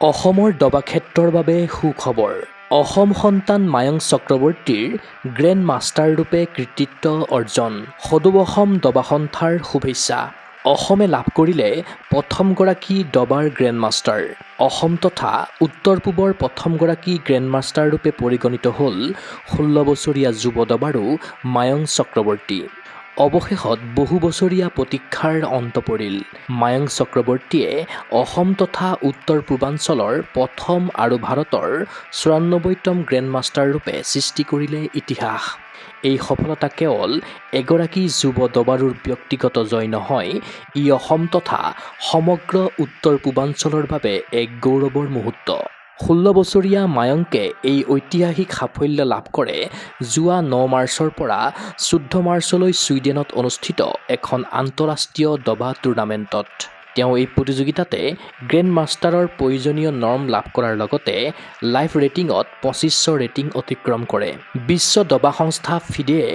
অসমৰ দবাক্ষেত্ৰৰ বাবে সুখবৰ। অসম সন্তান মায়ংক চক্ৰৱৰ্তীৰ গ্ৰেণ্ড মাষ্টাৰ ৰূপে কৃতিত্ব অৰ্জন। সদৌ অসম দবা সন্থাৰ শুভেচ্ছা। অসমে লাভ কৰিলে প্ৰথমগৰাকী দবাৰ গ্ৰেণ্ড মাষ্টাৰ। অসম তথা উত্তৰ পূবৰ প্ৰথমগৰাকী গ্ৰেণ্ড মাষ্টাৰ ৰূপে পৰিগণিত হ'ল 16 বছৰীয়া যুৱ দবাৰু মায়ংক চক্ৰৱৰ্তী। অৱশেষত বহু বছৰীয়া প্ৰতীক্ষাৰ অন্ত পৰিল। মায়ংক চক্ৰৱৰ্তীয়ে অসম তথা উত্তৰ পূৰ্বাঞ্চলৰ প্ৰথম আৰু ভাৰতৰ 94তম গ্ৰেণ্ড মাষ্টাৰ ৰূপে সৃষ্টি কৰিলে ইতিহাস। এই সফলতা কেৱল এগৰাকী যুৱ দবাৰুৰ ব্যক্তিগত জয় নহয়, ই অসম তথা সমগ্ৰ উত্তৰ পূৰ্বাঞ্চলৰ বাবে এক গৌৰৱৰ মুহূৰ্ত। 16 বছৰীয়া মায়ংকে এই ঐতিহাসিক সাফল্য লাভ কৰে যোৱা 9 মাৰ্চৰ পৰা 14 মাৰ্চলৈ ছুইডেনত অনুষ্ঠিত এখন আন্তঃৰাষ্ট্ৰীয় দবা টুৰ্ণামেণ্টত। তেওঁ এই প্ৰতিযোগিতাতে গ্ৰেণ্ড মাষ্টাৰৰ প্ৰয়োজনীয় নৰ্ম লাভ কৰাৰ লগতে লাইভ ৰেটিঙত 2500 ৰেটিং অতিক্ৰম কৰে। বিশ্ব দবা সংস্থা ফিডেয়ে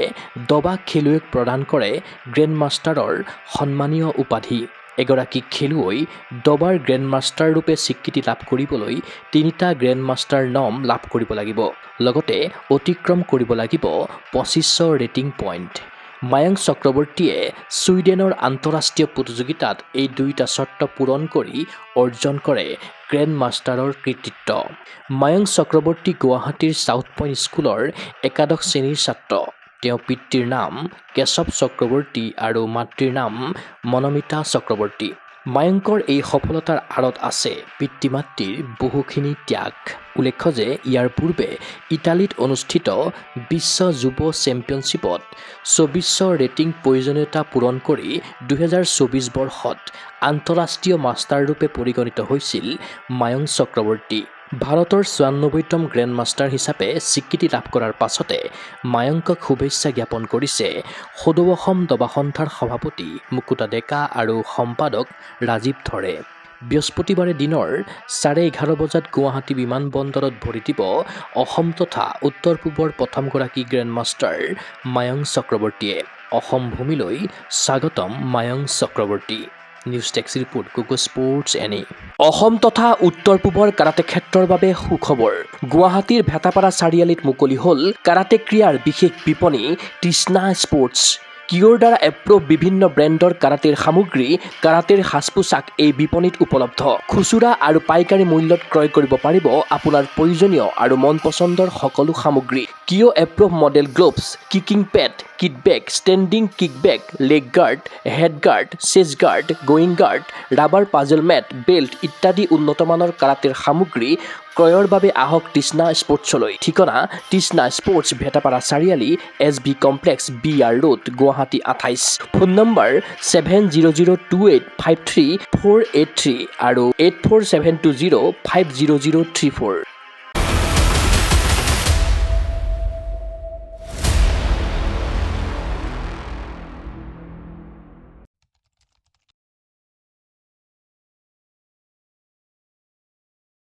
দবা খেলুৱৈক প্ৰদান কৰে গ্ৰেণ্ড মাষ্টাৰৰ সন্মানীয় উপাধি। এগৰাকী খেলুৱৈ দবাৰ গ্ৰেণ্ড মাষ্টাৰ ৰূপে স্বীকৃতি লাভ কৰিবলৈ 3টা গ্ৰেণ্ড মাষ্টাৰ নৰ্ম লাভ কৰিব লাগিব, লগতে অতিক্ৰম কৰিব লাগিব 2500 ৰেটিং পইণ্ট। মায়ংক চক্ৰৱৰ্তীয়ে ছুইডেনৰ আন্তঃৰাষ্ট্ৰীয় প্ৰতিযোগিতাত এই 2টা চৰ্ত পূৰণ কৰি অৰ্জন কৰে গ্ৰেণ্ড মাষ্টাৰৰ কৃতিত্ব। মায়ংক চক্ৰৱৰ্তী গুৱাহাটীৰ চাউথ পইণ্ট স্কুলৰ একাদশ শ্ৰেণীৰ ছাত্ৰ। তেওঁৰ পিতৃৰ নাম কেশৱ চক্ৰৱৰ্তী আৰু মাতৃৰ নাম মনমিতা চক্ৰৱৰ্তী। মায়ংকৰ এই সফলতাৰ আঁৰত আছে পিতৃ মাতৃৰ বহুখিনি ত্যাগ। উল্লেখ্য যে ইয়াৰ পূৰ্বে ইটালীত অনুষ্ঠিত বিশ্ব যুৱ চেম্পিয়নশ্বিপত 2400 ৰেটিং প্ৰয়োজনীয়তা পূৰণ কৰি 2024 বৰ্ষত আন্তঃৰাষ্ট্ৰীয় মাষ্টাৰ ৰূপে পৰিগণিত হৈছিল মায়ংক চক্ৰৱৰ্তী। ভাৰতৰ 94তম গ্ৰেণ্ড মাষ্টাৰ হিচাপে স্বীকৃতি লাভ কৰাৰ পাছতে মায়ংকক শুভেচ্ছা জ্ঞাপন কৰিছে সদৌ অসম দবা সন্থাৰ সভাপতি মুকুতা ডেকা আৰু সম্পাদক ৰাজীৱ ধৰে। বৃহস্পতিবাৰে দিনৰ 11:30 বজাত গুৱাহাটী বিমানবন্দৰত ভৰি দিব অসম তথা উত্তৰ পূবৰ প্ৰথমগৰাকী গ্ৰেণ্ড মাষ্টাৰ মায়ংক চক্ৰৱৰ্তীয়ে। অসম ভূমিলৈ স্বাগতম Mayank Chakraborty. News desk report কুকু স্পৰ্টছ এনি। অসম তথা উত্তৰ পূবৰ কাৰাটে ক্ষেত্ৰৰ বাবে সুখবৰ। গুৱাহাটীৰ ভেটাপাৰা চাৰিআলিত মুকলি হ'ল কাৰাটে ক্ৰীড়াৰ বিশেষ বিপণী তৃষ্ণা স্পৰ্টছ। কিয়ৰ দ্বাৰা এপ্ৰুভ বিভিন্ন ব্ৰেণ্ডৰ কাৰাটেৰ সামগ্ৰী, কাৰাটেৰ সাজ-পোছাক এই বিপণীত উপলব্ধ। খুচুৰা আৰু পাইকাৰী মূল্যত ক্ৰয় কৰিব পাৰিব আপোনাৰ প্ৰয়োজনীয় আৰু মন পচন্দৰ সকলো সামগ্ৰী। কিয় approve model gloves, kicking pad, kit bag, standing kick bag, leg guard, head guard, chest guard, groin guard, rubber puzzle mat, belt ইত্যাদি উন্নতমানৰ কাৰাটেৰ সামগ্ৰী ক্ৰয়ৰ বাবে আহক তৃষ্ণা স্পৰ্টছলৈ। ঠিকনা তৃষ্ণা স্পৰ্টছ, ভেটাপাৰা চাৰিআলি, SB complex, BR road, Guwahati 28। Phone number 7002853483 আৰু 84720500034।